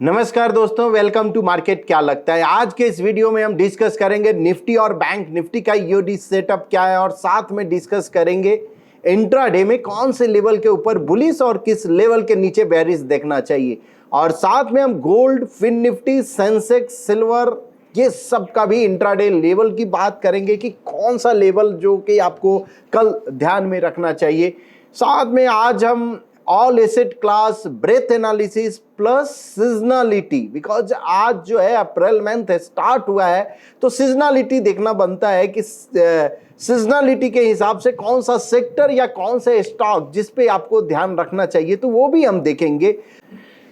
नमस्कार दोस्तों, welcome to market. क्या लगता है आज के इस वीडियो में हम डिस्कस करेंगे निफ्टी और बैंक निफ्टी का ईओडी सेटअप क्या है और साथ में डिस्कस करेंगे इंट्राडे में कौन से लेवल के ऊपर बुलिश और किस लेवल के नीचे बेरिश देखना चाहिए। और साथ में हम gold, FinNifty, Sensex, silver, ये सब का भी इंट्राडे लेवल की बात करेंगे कि कौन सा लेवल जो कि आपको कल ध्यान में रखना चाहिए। साथ में आज हम all asset class breadth analysis plus seasonality, because आज जो है अप्रैल मंथ स्टार्ट हुआ है तो सीजनलिटी देखना बनता है कि सीजनलिटी के हिसाब से कौन सा सेक्टर या कौन सा स्टॉक जिस पे आपको ध्यान रखना चाहिए, तो वो भी हम देखेंगे।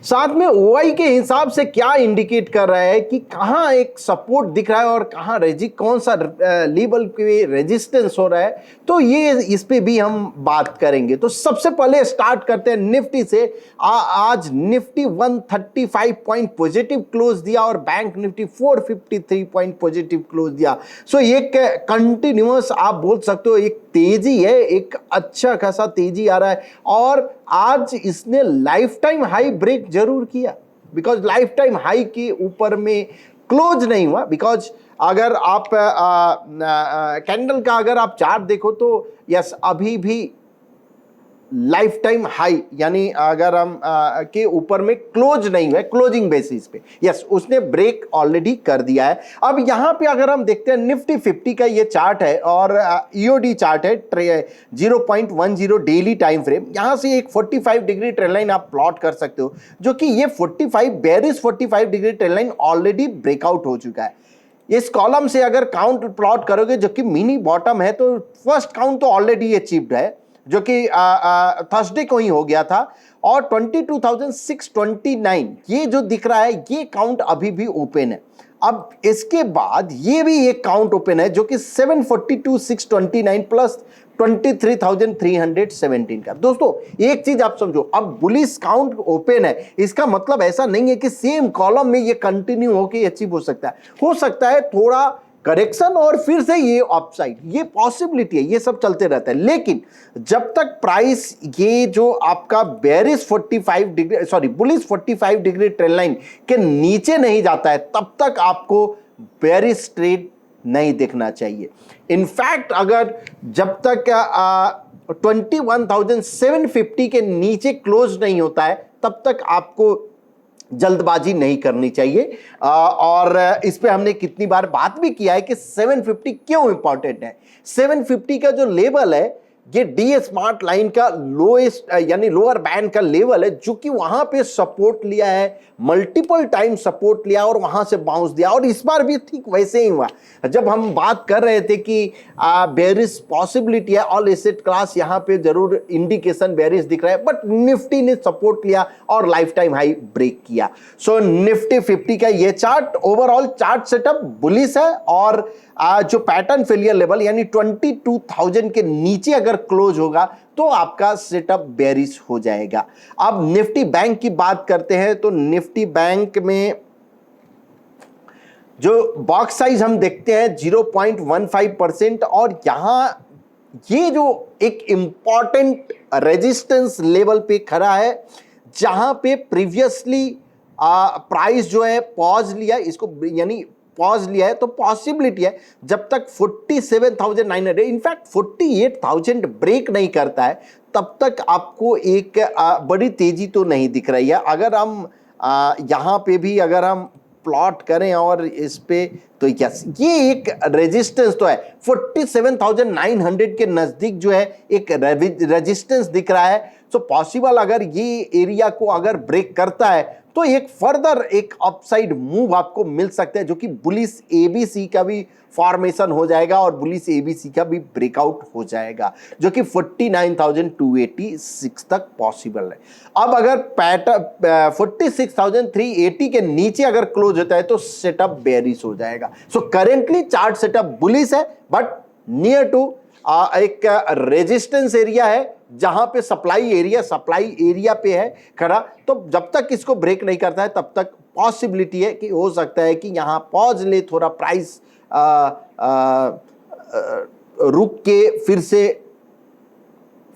साथ में ओआई के हिसाब से क्या इंडिकेट कर रहा है कि कहां एक सपोर्ट दिख रहा है और कहां कौन सा लेवल पे रेजिस्टेंस हो रहा है, तो ये इस पे भी हम बात करेंगे। तो सबसे पहले स्टार्ट करते हैं निफ्टी से। आज निफ्टी 135 पॉइंट पॉजिटिव क्लोज दिया और bank Nifty 453 point positive close दिया। सो एक कंटिन्यूअस आप बोल सकते हो एक तेजी है, एक अच्छा खासा तेजी आ रहा है। और आज इसने लाइफ टाइम हाई ब्रेक जरूर किया, बिकॉज लाइफ टाइम हाई के ऊपर में क्लोज नहीं हुआ। बिकॉज अगर आप कैंडल का अगर आप चार्ट देखो तो यस अभी भी लाइफ टाइम हाई यानी अगर हम के ऊपर में क्लोज नहीं हुआ, क्लोजिंग बेसिस पे यस उसने ब्रेक ऑलरेडी कर दिया है। अब यहां पे अगर हम देखते हैं निफ्टी 50 का ये चार्ट है और ईओडी चार्ट है 0.10 डेली टाइम फ्रेम। यहां से एक 45 डिग्री ट्रेंड लाइन आप प्लॉट कर सकते हो, जो कि ये 45 bearish 45 degree trend line already breakout हो चुका है। इस कॉलम से अगर काउंट प्लॉट करोगे जो कि मिनी बॉटम है, तो फर्स्ट काउंट तो ऑलरेडी अचीव्ड है जो कि थर्सडे को ही हो गया था। और 22,629 ये जो दिख रहा है ये काउंट अभी भी ओपन है। अब इसके बाद ये भी एक काउंट ओपन है जो कि 742,629 प्लस 23,317 का। दोस्तों एक चीज आप समझो, अब बुलिश काउंट ओपन है इसका मतलब ऐसा नहीं है कि सेम कॉलम में ये कंटिन्यू होकर अचीव हो सकता है थोड़ा करेक्शन और फिर से ये अपसाइड, ये पॉसिबिलिटी है, ये सब चलते रहता है। लेकिन जब तक प्राइस ये जो आपका bearish 45 degree bullish 45 degree trend line के नीचे नहीं जाता है, तब तक आपको बेरिश ट्रेड नहीं देखना चाहिए। इनफैक्ट अगर जब तक 21,750 के नीचे क्लोज नहीं होता है तब तक आपको जल्दबाजी नहीं करनी चाहिए। और इस पे हमने कितनी बार बात भी किया है कि 750 क्यों इंपॉर्टेंट है। 750 का जो लेवल है ये डी स्मार्ट लाइन का लोएस्ट यानी लोअर बैंड का लेवल है, जो कि वहां पे सपोर्ट लिया है, मल्टीपल टाइम सपोर्ट लिया और वहां से बाउंस दिया। और इस बार भी ठीक वैसे ही हुआ। जब हम बात कर रहे थे कि बेरिश पॉसिबिलिटी है, ऑल एसेट क्लास यहां पे जरूर इंडिकेशन बेरिश दिख रहा है, बट निफ्टी ने सपोर्ट लिया और लाइफ टाइम हाई ब्रेक किया। सो निफ्टी 50 का ये chart overall chart setup bullish है। और जो पैटर्न फेलियर लेवल यानी 22,000 के नीचे अगर क्लोज होगा तो आपका सेटअप बेरिश हो जाएगा। अब निफ्टी बैंक की बात करते हैं तो निफ्टी बैंक में जो बॉक्स साइज हम देखते हैं 0.15% और यहां ये जो एक इंपॉर्टेंट रेजिस्टेंस लेवल पे खड़ा है, जहां पे प्रीवियसली प्राइस जो है पॉज लिया, इसको यानी पॉज लिया है, तो पॉसिबिलिटी है जब तक 47,900 इनफैक्ट 48,000 ब्रेक नहीं करता है तब तक आपको एक बड़ी तेजी तो नहीं दिख रही है। अगर हम यहां पे भी अगर हम प्लॉट करें और इस पे, तो यस ये एक रेजिस्टेंस तो है 47,900 के नजदीक जो है एक रेजिस्टेंस दिख रहा है। सो पॉसिबल अगर ये एरिया को अगर ब्रेक करता है तो एक फर्दर एक अपसाइड मूव आपको मिल सकता है, जो कि बुलिश एबीसी का भी फॉर्मेशन हो जाएगा और बुलिश एबीसी का भी ब्रेकआउट हो जाएगा, जो कि 49,286 तक पॉसिबल है। अब अगर पैटर्न 46,380 के नीचे अगर क्लोज होता है तो सेटअप बेरिश हो जाएगा। So currently chart setup bullish है, बट नियर टू एक रेजिस्टेंस एरिया है जहां पे सप्लाई एरिया पे है खड़ा। तो जब तक इसको ब्रेक नहीं करता है तब तक पॉसिबिलिटी है कि हो सकता है कि यहां पॉज ले, थोड़ा प्राइस रुक के फिर से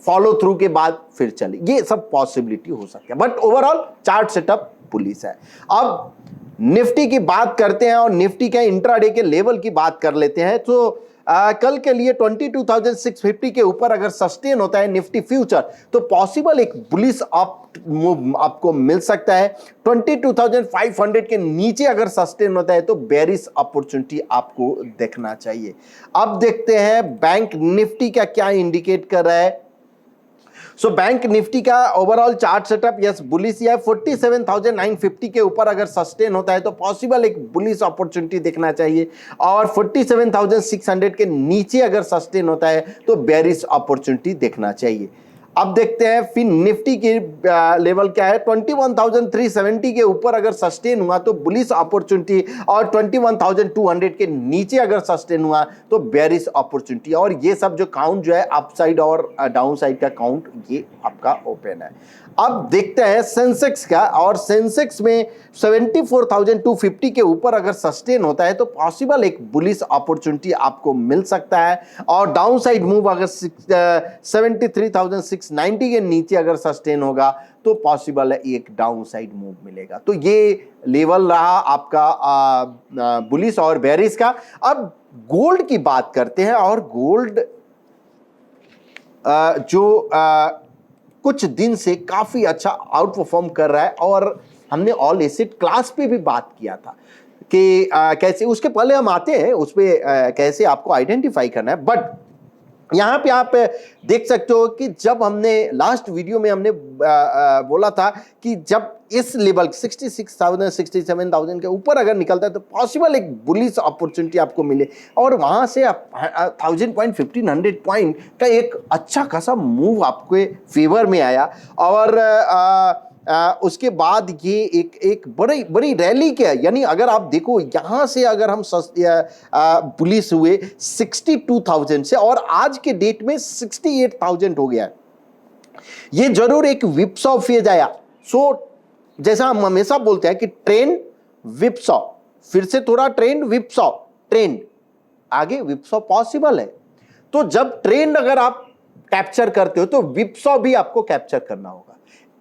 फॉलो थ्रू के बाद फिर चले, ये सब पॉसिबिलिटी हो सकता है। But overall chart setup bullish है। अब निफ्टी की बात करते हैं और निफ्टी के इंट्राडे के लेवल की बात कर लेते हैं। तो कल के लिए 22,650 के ऊपर अगर सस्टेन होता है निफ्टी फ्यूचर तो पॉसिबल एक बुलिश अप मूव आपको मिल सकता है। 22,500 के नीचे अगर सस्टेन होता है तो बेरिश अपॉर्चुनिटी आपको देखना चाहिए। अब देखते हैं बैंक निफ्टी का क्या इंडिकेट कर रहा है। सो बैंक निफ्टी का overall chart setup yes bullish है। 47,950 के ऊपर अगर सस्टेन होता है तो पॉसिबल एक बुलिश अपॉर्चुनिटी देखना चाहिए और 47,600 के नीचे अगर सस्टेन होता है तो बेरिश अपॉर्चुनिटी देखना चाहिए। अब देखते हैं फिर निफ्टी की लेवल क्या है। 21,370 के ऊपर अगर सस्टेन हुआ तो बुलिश अपॉर्चुनिटी और 21,200 के नीचे अगर सस्टेन हुआ तो बेरिश अपॉर्चुनिटी। और ये सब जो काउंट जो है अपसाइड और डाउन साइड का काउंट ये आपका ओपन है। अब देखते हैं सेंसेक्स का और सेंसेक्स में 74,250 के ऊपर अगर सस्टेन होता है तो पॉसिबल एक बुलिश अपॉर्चुनिटी आपको मिल सकता है और डाउन साइड मूव अगर 73,690 के नीचे अगर सस्टेन होगा तो पॉसिबल है एक डाउन साइड मूव मिलेगा। तो ये लेवल रहा आपका बुलिश और बेरिश का। अब गोल्ड की बात करते हैं और गोल्ड जो कुछ दिन से काफी अच्छा आउट परफॉर्म कर रहा है और हमने ऑल एसेट क्लास पे भी बात किया था कि कैसे, उसके पहले हम आते हैं उस पे कैसे आपको आइडेंटिफाई करना है। बट यहाँ पे आप देख सकते हो कि जब हमने लास्ट वीडियो में हमने बोला था कि जब इस लेवल 66,000 67,000 के ऊपर अगर निकलता है तो पॉसिबल एक बुलिश अपॉर्चुनिटी आपको मिले और वहां से 1000 पॉइंट 1500 पॉइंट का एक अच्छा खासा मूव आपके फेवर में आया और उसके बाद ये एक बड़ी बड़ी रैली क्या है। यानी अगर आप देखो यहां से अगर हम बुलिश हुए 62,000 से और आज के डेट में 68,000 हो गया है। ये जरूर एक विपसॉ फेज आया। सो जैसा हम हमेशा बोलते हैं कि ट्रेंड विपसॉ, फिर से थोड़ा ट्रेंड विपसॉ, ट्रेंड आगे विपसॉ पॉसिबल है। तो जब ट्रेंड अगर आप कैप्चर करते हो तो विपसॉ भी आपको कैप्चर करना होगा।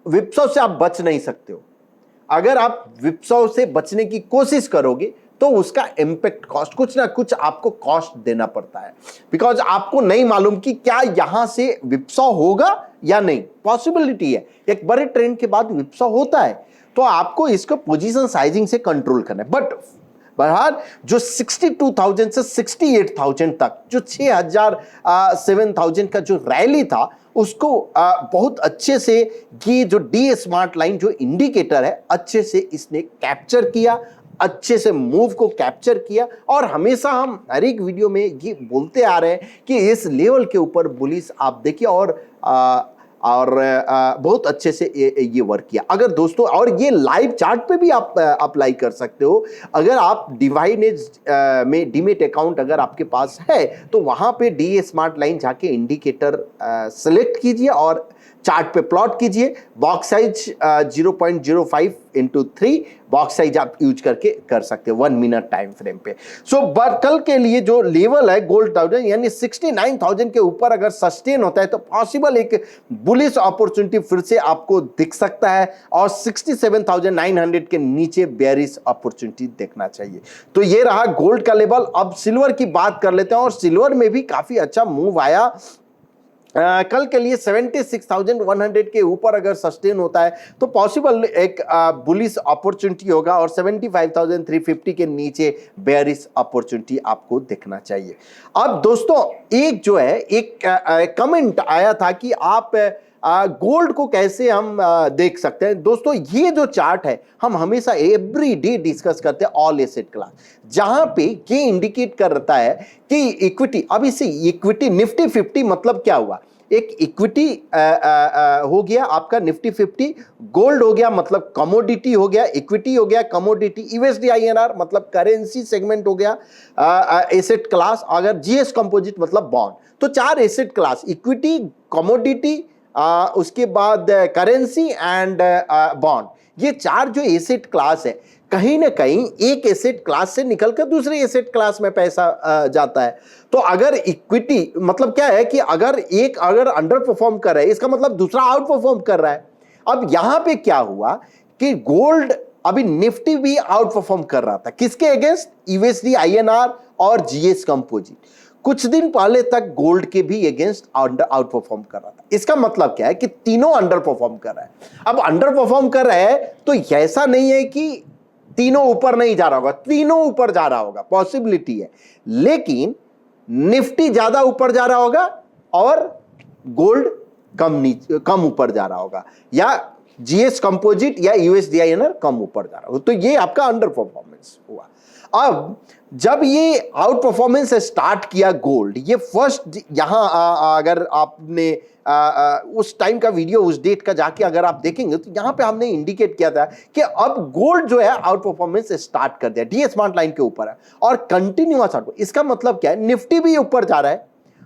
विपसॉ से आप बच नहीं सकते हो। अगर आप विपसॉ से बचने की कोशिश करोगे तो उसका इंपैक्ट कॉस्ट कुछ ना कुछ आपको कॉस्ट देना पड़ता है, बिकॉज आपको नहीं मालूम कि क्या यहां से विपसॉ होगा या नहीं। पॉसिबिलिटी है एक बड़े ट्रेंड के बाद विपसॉ होता है तो आपको इसको पोजीशन साइजिंग से कंट्रोल करना है। बट बहरहाल जो 62,000 से 68,000 तक जो 6,000 7,000 का जो रैली था उसको बहुत अच्छे से ये जो डी स्मार्ट लाइन जो इंडिकेटर है अच्छे से इसने कैप्चर किया, अच्छे से मूव को कैप्चर किया। और हमेशा हम हर एक वीडियो में ये बोलते आ रहे हैं कि इस लेवल के ऊपर बुलिश आप देखिए और बहुत अच्छे से ये वर्क किया। अगर दोस्तों और ये लाइव चार्ट पे भी आप अप्लाई कर सकते हो। अगर आप डिवाइनेज में डीमेट अकाउंट अगर आपके पास है तो वहां पे डी स्मार्ट लाइन जाके इंडिकेटर सेलेक्ट कीजिए और चार्ट पे प्लॉट कीजिए। Box size 0.05 into 3 box size आप यूज करके कर सकते हो 1 मिनट टाइम फ्रेम पे। सो कल के लिए जो लेवल है गोल्ड 1000 यानी 69,000 के ऊपर अगर सस्टेन होता है तो पॉसिबल एक बुलिश अपॉर्चुनिटी फिर से आपको दिख सकता है और 67,900 के नीचे बेरिश अपॉर्चुनिटी देखना चाहिए। तो ये रहा गोल्ड का लेवल। अब सिल्वर की बात कर लेते हैं और सिल्वर में भी काफी अच्छा मूव आया। कल के लिए 76,100 के ऊपर अगर सस्टेन होता है तो पॉसिबल एक बुलिश अपॉर्चुनिटी होगा और 75,350 के नीचे बेरिश अपॉर्चुनिटी आपको देखना चाहिए। अब दोस्तों एक जो है एक कमेंट आया था कि आप गोल्ड को कैसे हम देख सकते हैं। दोस्तों ये जो चार्ट है हम हमेशा एवरी डे डिस्कस करते हैं ऑल एसेट क्लास, जहां पे ये इंडिकेट करता है कि इक्विटी, अब इसे इक्विटी निफ्टी 50 मतलब क्या हुआ, एक इक्विटी हो गया आपका निफ्टी 50, गोल्ड हो गया मतलब कमोडिटी हो गया, इक्विटी हो गया कमोडिटी, यूएसडी आईएनआर मतलब करेंसी सेगमेंट हो गया एसेट क्लास, अगर जीएस कंपोजिट मतलब बॉन्ड। तो 4 एसेट क्लास इक्विटी, कमोडिटी, उसके बाद करेंसी एंड बॉन्ड, ये 4 जो एसेट क्लास है कहीं ना कहीं एक एसेट क्लास से निकलकर दूसरे एसेट क्लास में पैसा जाता है। तो अगर इक्विटी मतलब क्या है कि अगर अंडर परफॉर्म कर रहा है इसका मतलब दूसरा आउट परफॉर्म कर रहा है। अब यहां पे क्या हुआ कि गोल्ड अभी निफ्टी भी आउट परफॉर्म कर रहा था किसके अगेंस्ट, यूएसडी आईएनआर और जीएस कंपोजिट। कुछ दिन पहले तक गोल्ड के भी अगेंस्ट आउट परफॉर्म कर रहा था। इसका मतलब क्या है कि तीनों अंडर परफॉर्म कर रहा है। अब अंडर परफॉर्म कर रहा है तो ऐसा नहीं है कि तीनों ऊपर नहीं जा रहा होगा, तीनों ऊपर जा रहा होगा, पॉसिबिलिटी है, लेकिन निफ्टी ज्यादा ऊपर जा रहा होगा और गोल्ड कम ऊपर जा रहा होगा, या जीएस कंपोजिट या यूएसडीआईएनआर कम ऊपर जा रहा होगा। तो ये आपका अंडर परफॉर्मेंस हुआ। अब जब ये आउट परफॉर्मेंस स्टार्ट किया गोल्ड, ये फर्स्ट यहां अगर आपने उस टाइम का वीडियो, उस डेट का जाके अगर आप देखेंगे तो यहां पे हमने इंडिकेट किया था कि अब गोल्ड जो है आउट परफॉर्मेंस स्टार्ट कर दिया, डी स्मार्ट लाइन के ऊपर है और कंटिन्यूअस आउट। इसका मतलब क्या है, निफ्टी भी ऊपर जा रहा है,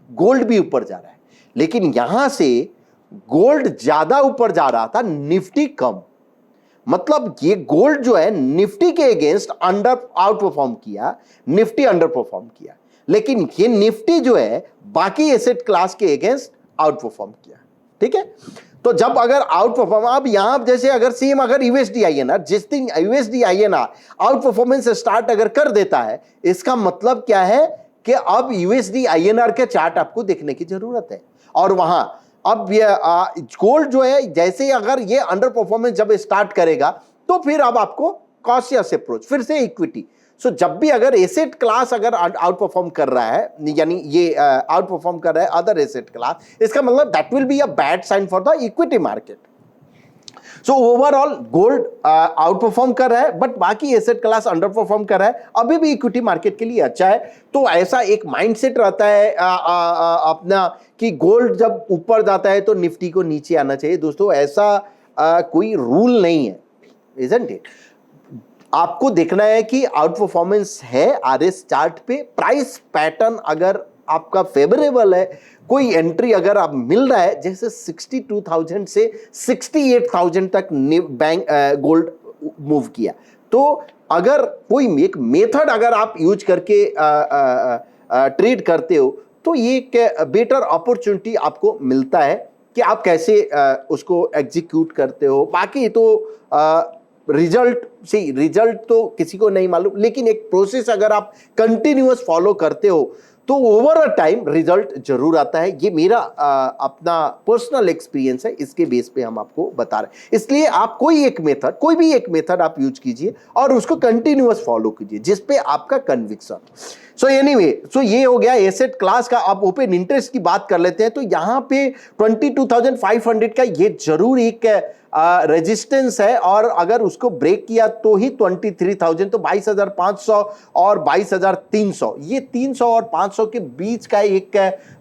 गोल्ड भी ऊपर जा रहा है, लेकिन यहां से गोल्ड ज्यादा ऊपर जा रहा था, निफ्टी कम। मतलब ये गोल्ड जो है निफ्टी के अगेंस्ट आउट परफॉर्म किया, निफ्टी अंडर परफॉर्म किया, लेकिन ये निफ्टी जो है बाकी एसेट क्लास के अगेंस्ट आउट परफॉर्म किया। ठीक है, तो जब अगर आउट परफॉर्म, अब यहां जैसे अगर सेम अगर यूएसडी आईएनआर, जिस दिन USD INR out performance start अगर कर देता है, इसका मतलब क्या है कि अब यूएसडी आईएनआर के चार्ट आपको देखने की जरूरत है। और वहां अब ये गोल्ड जो है जैसे अगर ये अंडर परफॉर्मेंस जब स्टार्ट करेगा तो फिर अब आपको कॉशियस अप्रोच, फिर से इक्विटी। सो जब भी अगर एसेट क्लास अगर आउट परफॉर्म कर रहा है, यानी ये आउट परफॉर्म कर रहा है अदर एसेट क्लास, इसका मतलब that will be a bad sign for the equity market. So overall gold outperform कर रहा है, बट बाकी एसेट क्लास अंडर परफॉर्म कर रहा है, अभी भी इक्विटी मार्केट के लिए अच्छा है। तो ऐसा एक माइंडसेट रहता है अपना कि गोल्ड जब ऊपर जाता है तो निफ्टी को नीचे आना चाहिए। दोस्तों ऐसा कोई रूल नहीं है, इजंट इट? आपको देखना है कि आउट परफॉर्मेंस है आरएस चार्ट पे, प्राइस पैटर्न अगर आपका फेवरेबल है, कोई एंट्री अगर आप मिल रहा है, जैसे 62,000 से 68,000 तक बैंक गोल्ड मूव किया, तो अगर कोई एक मेथड अगर आप यूज करके ट्रेड करते हो तो ये एक बेटर अपॉर्चुनिटी आपको मिलता है कि आप कैसे उसको एग्जीक्यूट करते हो। बाकी तो रिजल्ट तो किसी को नहीं मालूम, लेकिन एक प्रोसेस अगर आप कंटिन्यूअस फॉलो करते हो तो ओवर अ टाइम रिजल्ट जरूर आता है। ये मेरा अपना पर्सनल एक्सपीरियंस है, इसके बेस पे हम आपको बता रहे हैं। इसलिए आप कोई भी एक मेथड आप यूज कीजिए और उसको कंटिन्यूअस फॉलो कीजिए जिस पे आपका कन्विक्शन। सो एनीवे, सो ये हो गया एसेट क्लास का। अब ओपन इंटरेस्ट की बात कर लेते हैं। तो यहाँ पे 22,500 का ये जरूर एक रेजिस्टेंस है, और अगर उसको ब्रेक किया तो ही 23,000, तो 22,500 और 22,300, ये 300 और 500 के बीच का एक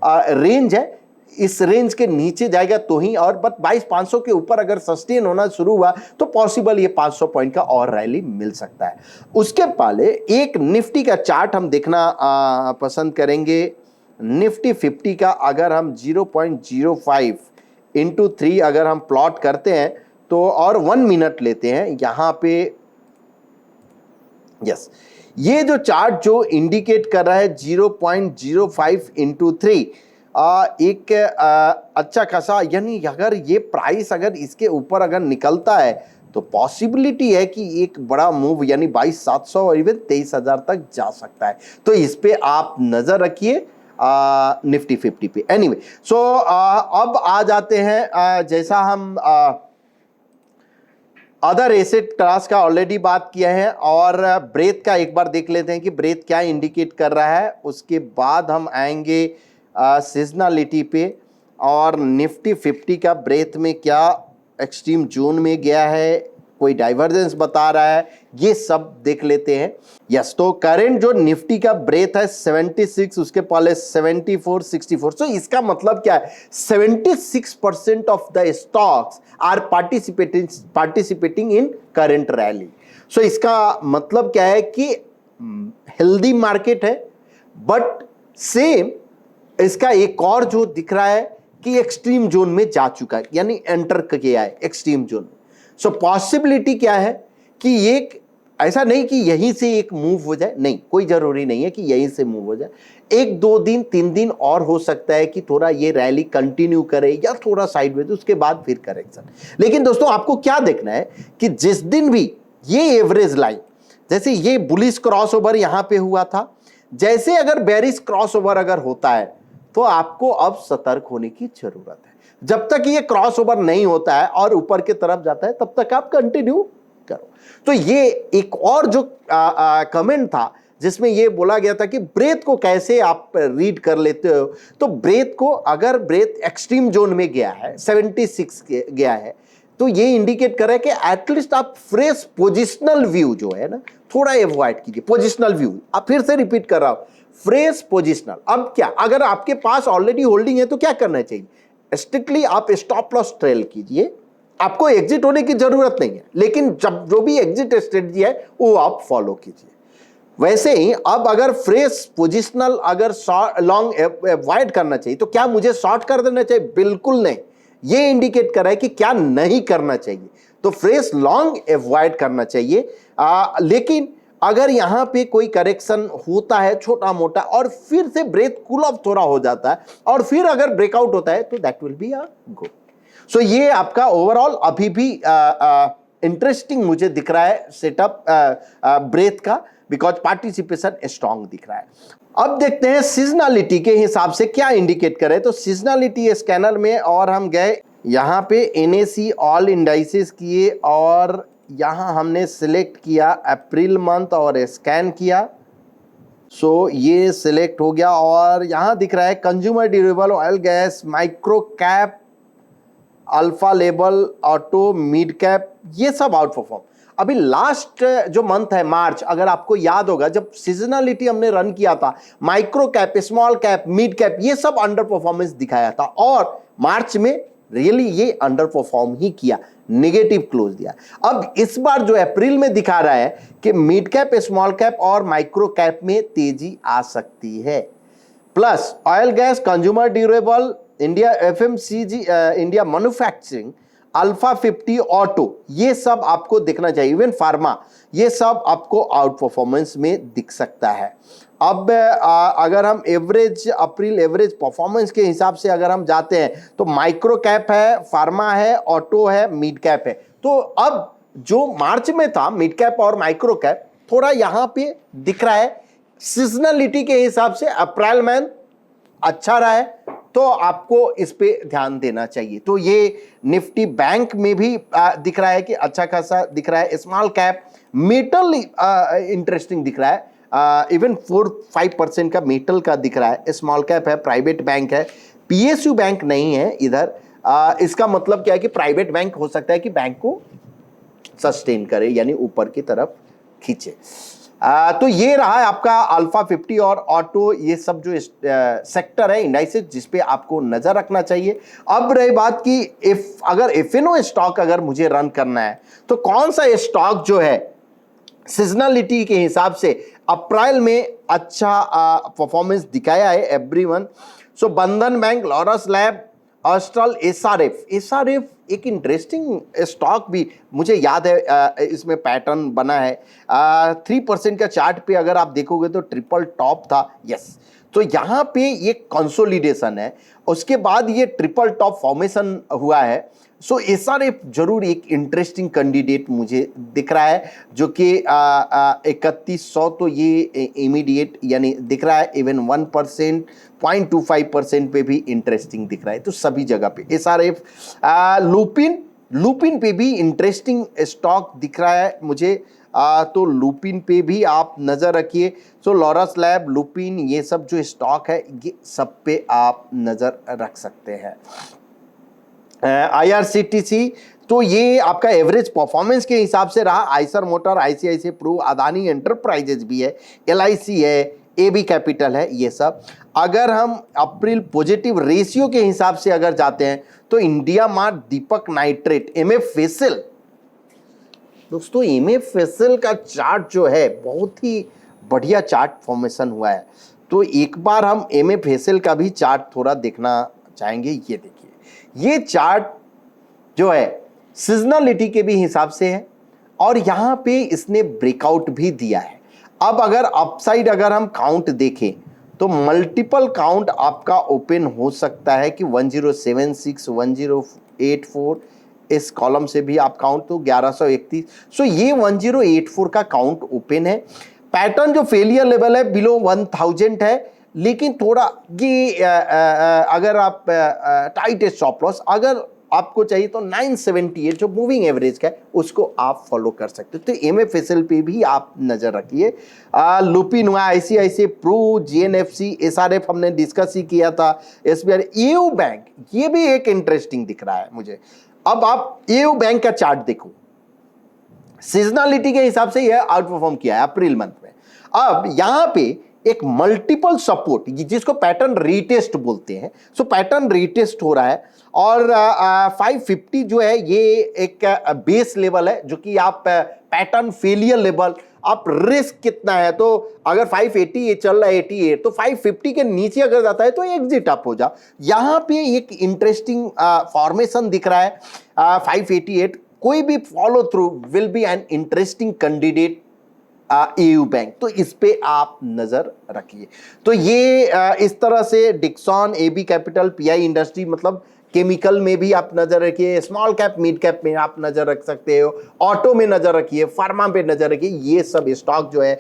रेंज है। इस रेंज के नीचे जाएगा तो ही, और बट 22,500 के ऊपर अगर सस्टेन होना शुरू हुआ तो पॉसिबल ये 500 पॉइंट का और रैली मिल सकता है। उसके पहले एक निफ्टी का चार्ट हम देखना पसंद करेंगे। निफ्टी 50 का अगर हम 0.05 इंटू 3 अगर हम प्लॉट करते हैं तो, और 1 मिनट लेते हैं यहां पे, यस, ये जो चार्ट जो इंडिकेट कर रहा है 0.05 इंटू 3, एक अच्छा खासा, यानी अगर ये प्राइस अगर इसके ऊपर अगर निकलता है तो पॉसिबिलिटी है कि एक बड़ा मूव यानी 22,700 और इवन 23,000 तक जा सकता है। तो इस पे आप नजर रखिए निफ्टी 50 पे। एनीवे, सो अब आ जाते हैं, जैसा हम अदर एसेट क्लास का ऑलरेडी बात किया है, और ब्रेथ का एक बार देख लेते हैं कि ब्रेथ क्या इंडिकेट कर रहा है। उसके बाद हम आएंगे सीजनलिटी पे, और निफ्टी 50 का ब्रेथ में क्या एक्सट्रीम जोन में गया है, कोई डाइवर्जेंस बता रहा है, ये सब देख लेते हैं। यस, तो करंट जो निफ्टी का ब्रेथ है 76, उसके पहले 74, 64। सो इसका मतलब क्या है, 76% of the stocks are participating in current rally. So इसका मतलब क्या है कि हेल्दी मार्केट है, बट सेम इसका एक और जो दिख रहा है कि एक्सट्रीम जोन में जा चुका है, यानी एंटर किया है एक्सट्रीम जोन में। सो पॉसिबिलिटी क्या है कि एक ऐसा नहीं कि यहीं से एक मूव हो जाए, नहीं, कोई जरूरी नहीं है कि यहीं से मूव हो जाए। 1-2 दिन 3 दिन और हो सकता है कि थोड़ा ये रैली कंटिन्यू करे या थोड़ा साइडवेज, उसके बाद फिर करेक्शन। लेकिन दोस्तों आपको क्या देखना है कि जिस दिन भी ये एवरेज लाइन, जैसे ये बुलिश क्रॉसओवर यहां पे हुआ था, जैसे अगर बेरिश क्रॉसओवर अगर होता है तो आपको अब सतर्क होने की जरूरत है। जब तक ये क्रॉसओवर नहीं होता है और ऊपर की तरफ जाता है तब तक आप कंटिन्यू करो। तो ये एक और जो कमेंट था जिसमें ये बोला गया था कि ब्रेथ को कैसे आप रीड कर लेते हो, तो ब्रेथ को, अगर ब्रेथ एक्सट्रीम जोन में गया है 76 गया है, तो ये इंडिकेट कर रहा है कि एटलीस्ट आप फ्रेश पोजिशनल व्यू जो है ना थोड़ा अवॉइड कीजिए। पोजिशनल व्यू, आप फिर से रिपीट कर रहा हूं, फ्रेश पोजिशनल। अब क्या, अगर आपके पास ऑलरेडी होल्डिंग है तो क्या करना चाहिए? स्ट्रिक्टली आप स्टॉप लॉस ट्रेल कीजिए, आपको एग्जिट होने की जरूरत नहीं है, लेकिन जब जो भी एग्जिट स्ट्रेटजी है वो आप फॉलो कीजिए। वैसे ही अब अगर फ्रेश पोजिशनल अगर लॉन्ग अवॉइड करना चाहिए तो क्या मुझे शॉर्ट कर देना चाहिए? बिल्कुल नहीं। ये इंडिकेट कर रहा है कि क्या नहीं करना चाहिए, तो फ्रेश लॉन्ग अवॉइड करना चाहिए। लेकिन अगर यहां पे कोई करेक्शन होता है छोटा मोटा और फिर से ब्रेथ कूल ऑफ थोड़ा हो जाता है और फिर अगर ब्रेकआउट होता है तो that will be a good. So ये आपका ओवरऑल अभी भी इंटरेस्टिंग मुझे दिख रहा है सेटअप ब्रेथ का, बिकॉज पार्टिसिपेशन स्ट्रांग दिख रहा है। अब देखते हैं सीजनलिटी के हिसाब से क्या इंडिकेट करे। तो सीजनलिटी स्कैनर में और हम गए यहाँ पे NSE ऑल इंडाइसेस किए और यहाँ हमने सिलेक्ट किया अप्रैल मंथ और स्कैन किया। सो ये सिलेक्ट हो गया और यहाँ दिख रहा है consumer durable, oil gas, micro cap, alpha label, auto, mid cap, ये सब आउट परफॉर्म। अभी लास्ट जो मंथ है मार्च, अगर आपको याद होगा जब सीजनलिटी हमने रन किया था, micro cap, small cap, mid cap, ये सब अंडर परफॉर्मेंस दिखाया था और मार्च में रियली ये अंडर परफॉर्म ही किया, नेगेटिव क्लोज दिया। अब इस बार जो अप्रैल में दिखा रहा है कि मिड कैप, स्मॉल कैप और माइक्रो कैप में तेजी आ सकती है। Plus oil gas, consumer durable, India FMCG, India manufacturing, alpha 50, auto, ये सब आपको दिखना चाहिए। इवन फार्मा, ये सब आपको आउट परफॉर्मेंस में दिख सकता है। अब अगर हम एवरेज अप्रैल एवरेज परफॉर्मेंस के हिसाब से अगर हम जाते हैं तो माइक्रो कैप है, फार्मा है, ऑटो है, मिड कैप है। तो अब जो मार्च में था मिड कैप और माइक्रो कैप थोड़ा यहां पे दिख रहा है। सीजनलिटी के हिसाब से अप्रैल मंथ अच्छा रहा है तो आपको इस पे ध्यान देना चाहिए। तो ये निफ्टी बैंक में भी दिख रहा है कि अच्छा खासा दिख रहा है। स्मॉल कैप, मेटल इंटरेस्टिंग दिख रहा है, इवन 4-5% का मेटल का दिख रहा है। स्मॉल कैप है, प्राइवेट बैंक है, PSU बैंक नहीं है इधर। इसका मतलब क्या है कि प्राइवेट बैंक हो सकता है कि बैंक को सस्टेन करे, यानी ऊपर की तरफ खींचे। तो ये रहा है आपका अल्फा 50 और ऑटो, ये सब जो सेक्टर है इंडाइसेस जिस पे आपको नजर रखना चाहिए। अब रही बात कि अगर FNO स्टॉक अगर मुझे रन करना है तो कौन सा स्टॉक जो है सीजनलिटी के हिसाब से अप्रैल में अच्छा परफॉर्मेंस दिखाया है एवरीवन। सो बंधन बैंक, लॉरस लैब, ऑस्ट्रल, SRF एक इंटरेस्टिंग स्टॉक भी मुझे याद है, इसमें पैटर्न बना है। 3% का चार्ट पे अगर आप देखोगे तो ट्रिपल टॉप था, यस। तो यहाँ पे ये कंसोलिडेशन है, उसके बाद ये ट्रिपल टॉप फॉर्मेशन हुआ है। सो SRF जरूर एक इंटरेस्टिंग कैंडिडेट मुझे दिख रहा है, जो कि 3100 तो ये इमीडिएट यानी दिख रहा है। इवन 1%, 0.25% पे भी इंटरेस्टिंग दिख रहा है। तो सभी जगह पे SRF, लुपिन पे भी इंटरेस्टिंग स्टॉक दिख रहा है मुझे। तो लुपिन पे भी आप नज़र रखिए। सो लॉरस लैब, लुपिन, ये सब जो स्टॉक है ये सब पे आप नज़र रख सकते हैं। IRCTC, तो ये आपका एवरेज परफॉर्मेंस के हिसाब से रहा। Eicher motor, ICICI Pru, Adani enterprises भी है, LIC है, AB कैपिटल है, ये सब। अगर हम अप्रैल पॉजिटिव रेशियो के हिसाब से अगर जाते हैं तो इंडिया मार्ट, दीपक नाइट्रेट, MF फेसल। दोस्तों MF फेसल का चार्ट जो है बहुत ही बढ़िया चार्ट फॉर्मेशन हुआ है। तो एक बार हम MF फेसल का भी चार्ट थोड़ा देखना चाहेंगे। ये देखिए, ये चार्ट जो है सीजनलिटी के भी हिसाब से है, और यहां पे इसने ब्रेकआउट भी दिया है। अब अगर अपसाइड अगर हम काउंट देखें तो मल्टीपल काउंट आपका ओपन हो सकता है कि 1076, 1084, इस कॉलम से भी आप काउंट तो 1131। सो ये 1084 का काउंट ओपन है। पैटर्न जो फेलियर लेवल है बिलो 1000 है, लेकिन थोड़ा ये अगर आप टाइट स्टॉप लॉस अगर आपको चाहिए तो 978 जो मूविंग एवरेज का है उसको आप फॉलो कर सकते हो। तो एमएफएसएल पे भी आप नजर रखिए। लुपिन हुआ, आईसीआईसीआई प्रू, जीएनएफसी, एसआरएफ हमने डिस्कस ही किया था, एसबीआई, एयू बैंक, ये भी एक इंटरेस्टिंग दिख रहा है मुझे। अब आप एयू बैंक का चार्ट देखो, सीजनलिटी के हिसाब से यह आउट परफॉर्म किया है अप्रैल मंथ में। अब यहां पे एक मल्टीपल सपोर्ट जिसको पैटर्न रीटेस्ट बोलते हैं, सो पैटर्न रीटेस्ट हो रहा है और 550 जो है ये एक बेस लेवल है जो कि आप पैटर्न फेलियर लेवल, आप रिस्क कितना है तो अगर 580 ये चल रहा है 88 तो 550 के नीचे अगर जाता है तो एग्जिट अप हो जा। यहां पे एक इंटरेस्टिंग फॉर्मेशन दिख रहा है 588, कोई भी follow through will be an interesting candidate AU bank, तो इस पे आप नजर रखिए। तो ये इस तरह से Dixon, AB capital, PI industry, मतलब केमिकल में भी आप नजर रखिए, स्मॉल कैप मिड कैप में आप नजर रख सकते हो, ऑटो में नजर रखिए, फार्मा पे नजर रखिए। ये सब स्टॉक जो है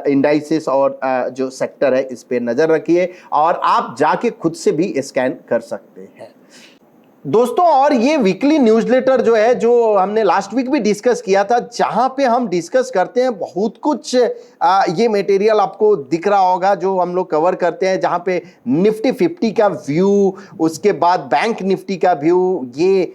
इंडाइसेस और जो सेक्टर है इस पे नजर रखिए और आप जाके खुद से भी स्कैन कर सकते हैं दोस्तों। और ये वीकली न्यूज़लेटर जो है, जो हमने लास्ट वीक भी डिस्कस किया था, जहां पे हम डिस्कस करते हैं बहुत कुछ ये मटेरियल आपको दिख रहा होगा जो हम लोग कवर करते हैं, जहां पे निफ्टी 50 का व्यू, उसके बाद बैंक निफ्टी का व्यू, ये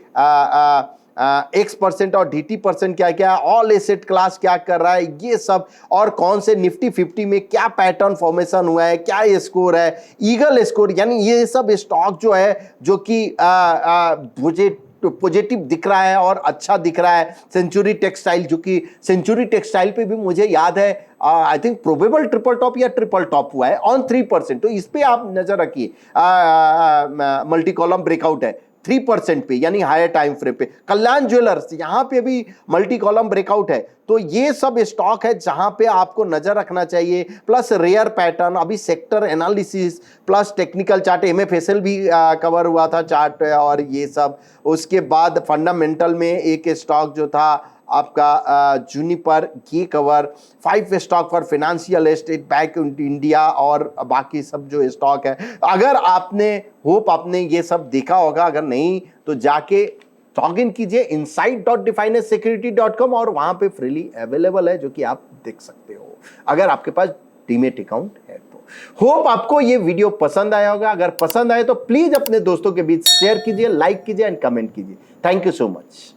X% और DT% क्या क्या, ऑल एसेट क्लास क्या कर रहा है, ये सब, और कौन से निफ्टी 50 में क्या पैटर्न फॉर्मेशन हुआ है, क्या ये स्कोर है, ईगल स्कोर, यानी ये सब स्टॉक जो है जो कि मुझे पॉजिटिव दिख रहा है और अच्छा दिख रहा है। सेंचुरी टेक्सटाइल, जो कि सेंचुरी टेक्सटाइल पे भी मुझे याद है I think probable triple top या ट्रिपल टॉप हुआ है ऑन 3%, तो इस पे आप नजर रखिए। मल्टी कॉलम ब्रेकआउट है 3% पे, यानी हायर टाइम फ्रेम पे। कल्याण ज्वेलर्स, यहां पे भी मल्टी कॉलम ब्रेकआउट है। तो ये सब स्टॉक है जहां पे आपको नजर रखना चाहिए, प्लस रेयर पैटर्न, अभी sector analysis, plus technical chart, MFSL भी कवर हुआ था चार्ट और ये सब। उसके बाद फंडामेंटल में एक स्टॉक जो था आपका जूनिपर, ये cover, 5 stock for financial estate, bank India और बाकी सब जो स्टॉक है। अगर आपने आपने ये सब देखा होगा, अगर नहीं तो जाके लॉग इन कीजिए insight.definesecurity.com और वहां पे फ्रीली अवेलेबल है जो कि आप देख सकते हो अगर आपके पास डीमेट अकाउंट है तो। होप आपको ये वीडियो पसंद आया होगा। अगर पसंद आए तो प्लीज अपने दोस्तों के बीच शेयर कीजिए, लाइक कीजिए एंड कमेंट कीजिए। Thank you so much.